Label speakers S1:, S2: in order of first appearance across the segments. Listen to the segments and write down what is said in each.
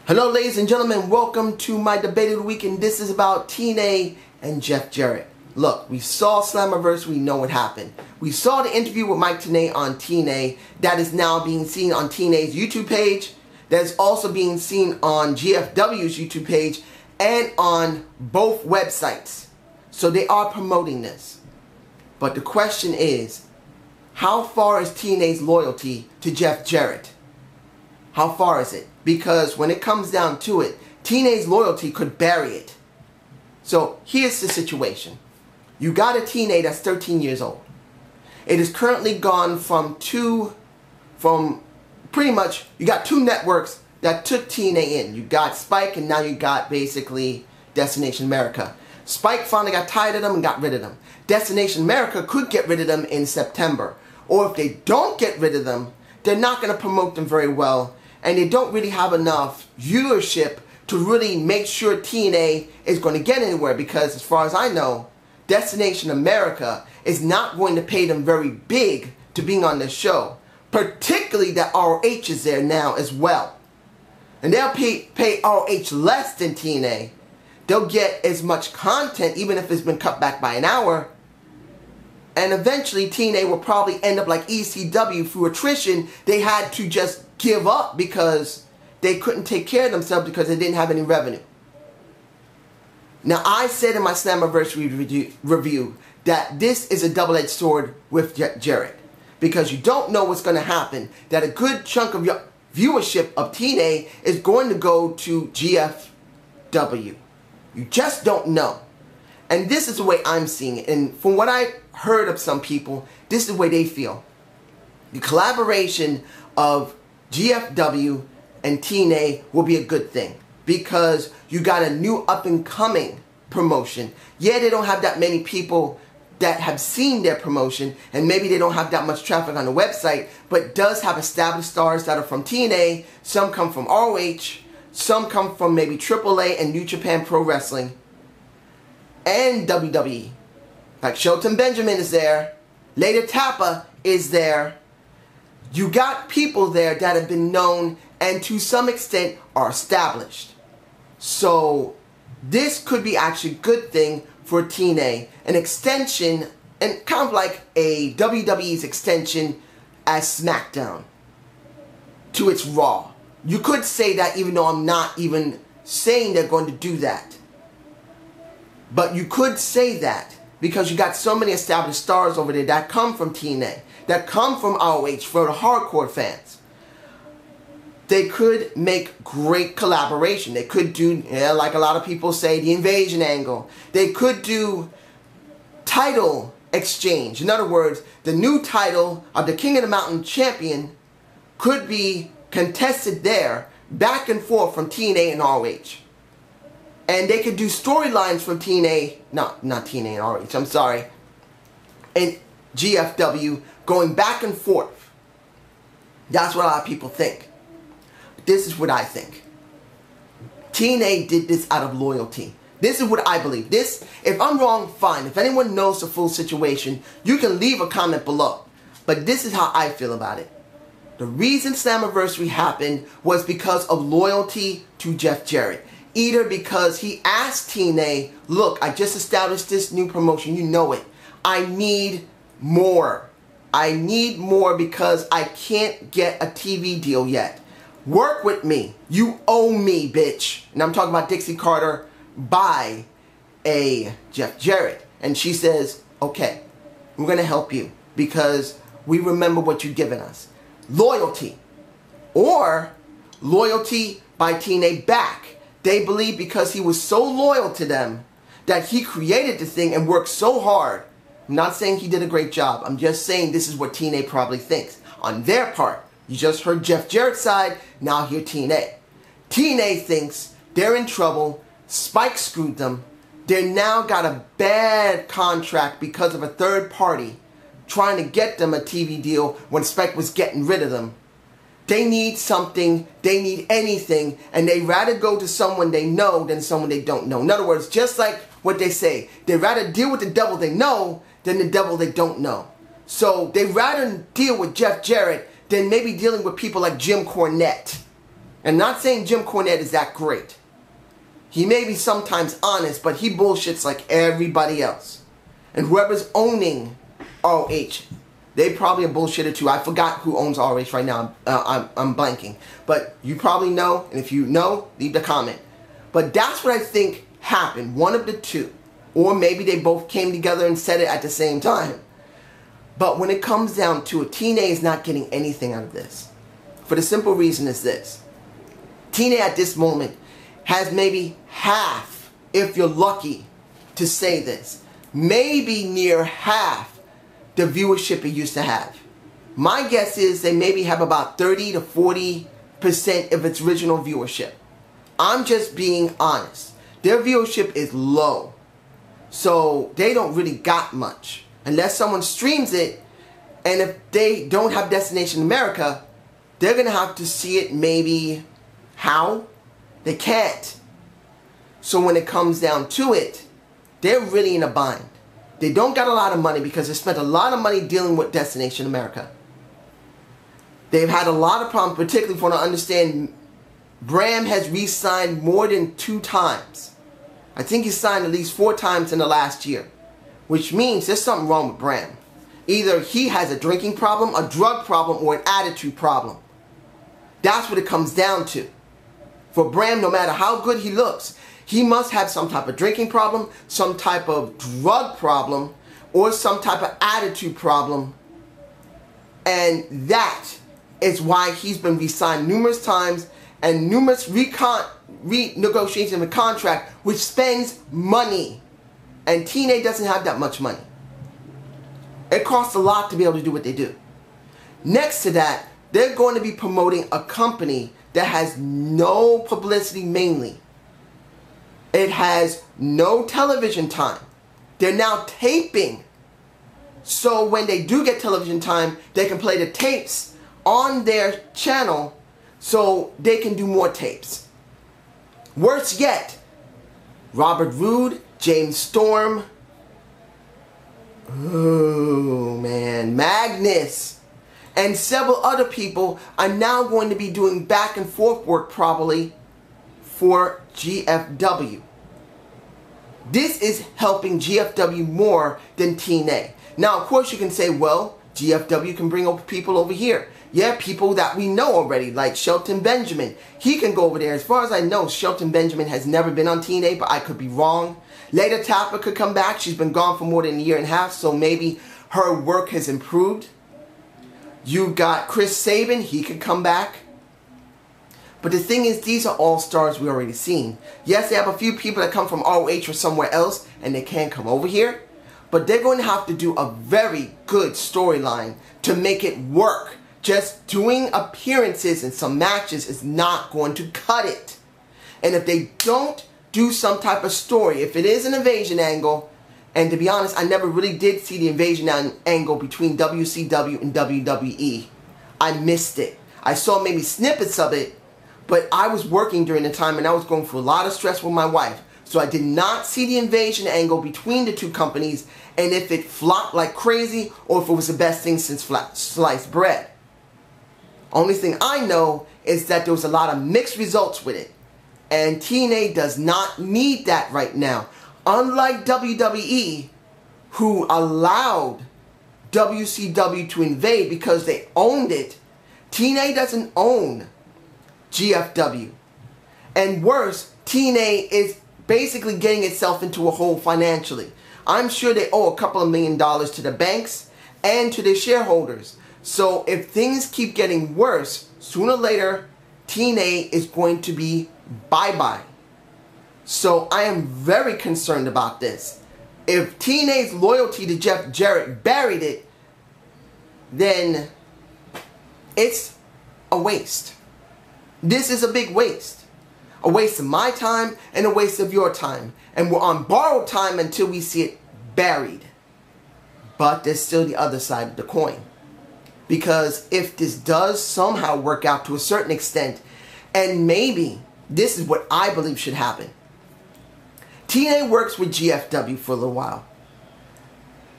S1: Hello ladies and gentlemen, welcome to my debate of the week, and this is about TNA and Jeff Jarrett. Look, we saw Slammiversary, we know what happened. We saw the interview with Mike Tenay on TNA that is now being seen on TNA's YouTube page, that is also being seen on GFW's YouTube page, and on both websites. So they are promoting this. But the question is, how far is TNA's loyalty to Jeff Jarrett? How far is it? Because when it comes down to it, TNA's loyalty could bury it. So here's the situation. You got a TNA that's 13 years old. It is currently gone from pretty much, you got two networks that took TNA in. You got Spike, and now you got basically Destination America. Spike finally got tired of them and got rid of them. Destination America could get rid of them in September. Or if they don't get rid of them, they're not going to promote them very well. And they don't really have enough viewership to really make sure TNA is going to get anywhere, because as far as I know, Destination America is not going to pay them very big to being on this show. Particularly that ROH is there now as well. And they'll pay ROH less than TNA. They'll get as much content even if it's been cut back by an hour. And eventually TNA will probably end up like ECW through attrition. They had to just give up because they couldn't take care of themselves because they didn't have any revenue. Now, I said in my Slammiversary review that this is a double-edged sword with Jarrett, because you don't know what's going to happen. That a good chunk of your viewership of TNA is going to go to GFW. You just don't know. And this is the way I'm seeing it. And from what I heard of some people, this is the way they feel. The collaboration of GFW and TNA will be a good thing, because you got a new up-and-coming promotion. Yeah, they don't have that many people that have seen their promotion, and maybe they don't have that much traffic on the website, but does have established stars that are from TNA. Some come from ROH, some come from maybe AAA and New Japan Pro Wrestling, and WWE. Like Shelton Benjamin is there, Lady Tappa is there. You got people there that have been known and to some extent are established. So this could be actually a good thing for TNA. An extension, and kind of like a WWE's extension as SmackDown to its Raw. You could say that, even though I'm not even saying they're going to do that. But you could say that because you got so many established stars over there that come from TNA, that come from ROH for the hardcore fans. They could make great collaboration. They could do, like a lot of people say, the invasion angle. They could do title exchange. In other words, the new title of the King of the Mountain champion could be contested there, back and forth from TNA and ROH. And they could do storylines from TNA, not TNA and ROH, I'm sorry, and GFW, going back and forth. That's what a lot of people think. This is what I think. TNA did this out of loyalty. This is what I believe. This, if I'm wrong, fine. If anyone knows the full situation, you can leave a comment below. But this is how I feel about it. The reason Slammiversary happened was because of loyalty to Jeff Jarrett. Either because he asked TNA, look, I just established this new promotion, you know it. I need more. I need more because I can't get a TV deal yet. Work with me. You owe me, bitch. And I'm talking about Dixie Carter by a Jeff Jarrett. And she says, okay, we're going to help you because we remember what you've given us. Loyalty. Or loyalty by TNA back. They believe because he was so loyal to them that he created the thing and worked so hard. I'm not saying he did a great job. I'm just saying this is what TNA probably thinks. On their part, you just heard Jeff Jarrett's side, now hear TNA. TNA thinks they're in trouble, Spike screwed them, they now got a bad contract because of a third party trying to get them a TV deal when Spike was getting rid of them. They need something, they need anything, and they rather go to someone they know than someone they don't know. In other words, just like what they say, they rather deal with the devil they know than the devil they don't know. So they rather deal with Jeff Jarrett than maybe dealing with people like Jim Cornette And not saying Jim Cornette is that great. He may be sometimes honest, but he bullshits like everybody else. And whoever's owning ROH, they probably a bullshitter too. I forgot who owns ROH right now. I'm blanking. But you probably know, and if you know, leave the comment. But that's what I think happened. One of the two. Or maybe they both came together and said it at the same time. But when it comes down to it, TNA is not getting anything out of this. For the simple reason is this. TNA at this moment has maybe half, if you're lucky to say this, maybe near half the viewership it used to have. My guess is they maybe have about 30 to 40% of its original viewership. I'm just being honest. Their viewership is low. So they don't really got much. Unless someone streams it, and if they don't have Destination America, they're going to have to see it maybe how? They can't. So when it comes down to it, they're really in a bind. They don't got a lot of money because they spent a lot of money dealing with Destination America. They've had a lot of problems, particularly for I understand Bram has re-signed more than 2 times. I think he signed at least 4 times in the last year. Which means there's something wrong with Bram. Either he has a drinking problem, a drug problem, or an attitude problem. That's what it comes down to. For Bram, no matter how good he looks, he must have some type of drinking problem, some type of drug problem, or some type of attitude problem. And that is why he's been re-signed numerous times and numerous renegotiations of a contract, which spends money. And TNA doesn't have that much money. It costs a lot to be able to do what they do. Next to that, they're going to be promoting a company that has no publicity mainly. It has no television time. They're now taping. So when they do get television time, they can play the tapes on their channel so they can do more tapes. Worse yet, Robert Roode, James Storm, oh man, Magnus, and several other people are now going to be doing back and forth work probably for GFW. This is helping GFW more than TNA. Now, of course, you can say, well, GFW can bring over people over here. Yeah, people that we know already, like Shelton Benjamin. He can go over there. As far as I know, Shelton Benjamin has never been on TNA, but I could be wrong. Leda Tapper could come back. She's been gone for more than a year and a half, so maybe her work has improved. You got Chris Sabin. He could come back. But the thing is, these are all stars we already seen. Yes, they have a few people that come from ROH or somewhere else, and they can't come over here. But they're going to have to do a very good storyline to make it work. Just doing appearances and some matches is not going to cut it. And if they don't do some type of story, if it is an invasion angle, and to be honest, I never really did see the invasion angle between WCW and WWE. I missed it. I saw maybe snippets of it, but I was working during the time and I was going through a lot of stress with my wife. So I did not see the invasion angle between the two companies and if it flopped like crazy or if it was the best thing since sliced bread. Only thing I know is that there was a lot of mixed results with it. And TNA does not need that right now. Unlike WWE, who allowed WCW to invade because they owned it, TNA doesn't own GFW. And worse, TNA is basically getting itself into a hole financially. I'm sure they owe a couple of $1 million to the banks and to their shareholders. So if things keep getting worse, sooner or later, TNA is going to be bye-bye. So I am very concerned about this. If TNA's loyalty to Jeff Jarrett buried it, then it's a waste. This is a big waste. A waste of my time and a waste of your time. And we're on borrowed time until we see it buried. But there's still the other side of the coin. Because if this does somehow work out to a certain extent, and maybe this is what I believe should happen. TNA works with GFW for a little while.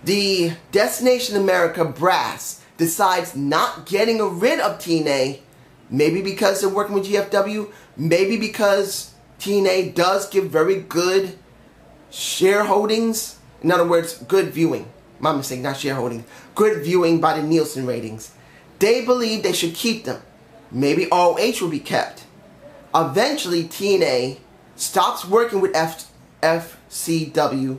S1: The Destination America brass decides not getting rid of TNA, Maybe because they're working with GFW. Maybe because TNA does give very good shareholdings. In other words, good viewing. My mistake, not shareholding. Good viewing by the Nielsen ratings. They believe they should keep them. Maybe ROH will be kept. Eventually, TNA stops working with FCW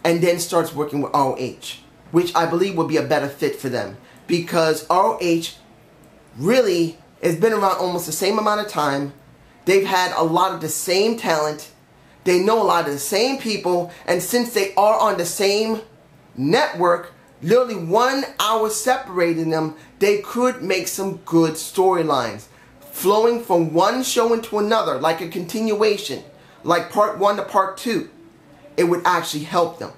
S1: and then starts working with ROH, which I believe would be a better fit for them, because ROH really has been around almost the same amount of time. They've had a lot of the same talent. They know a lot of the same people, and since they are on the same network, literally 1 hour separating them, they could make some good storylines flowing from one show into another, like a continuation, like part 1 to part 2. It would actually help them.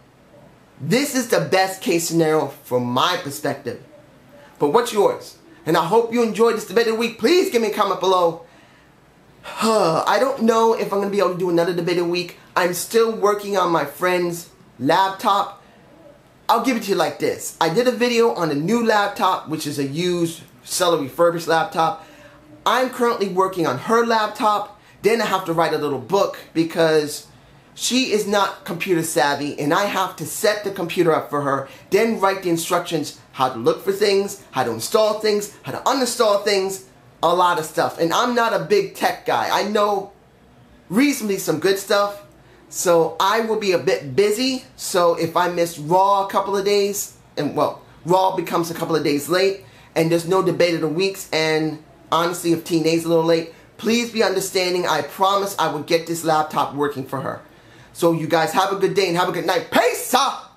S1: This is the best case scenario from my perspective. But what's yours? And I hope you enjoyed this debate of the week. Please give me a comment below. I don't know if I'm going to be able to do another debate of the week. I'm still working on my friend's laptop. I'll give it to you like this. I did a video on a new laptop, which is a used seller refurbished laptop. I'm currently working on her laptop. Then I have to write a little book because she is not computer savvy, and I have to set the computer up for her, then write the instructions, how to look for things, how to install things, how to uninstall things, a lot of stuff. And I'm not a big tech guy. I know reasonably some good stuff, so I will be a bit busy. So if I miss Raw a couple of days, and well, Raw becomes a couple of days late, and there's no debate of the weeks, and honestly, if TNA's a little late, please be understanding. I promise I will get this laptop working for her. So you guys have a good day and have a good night. Peace out!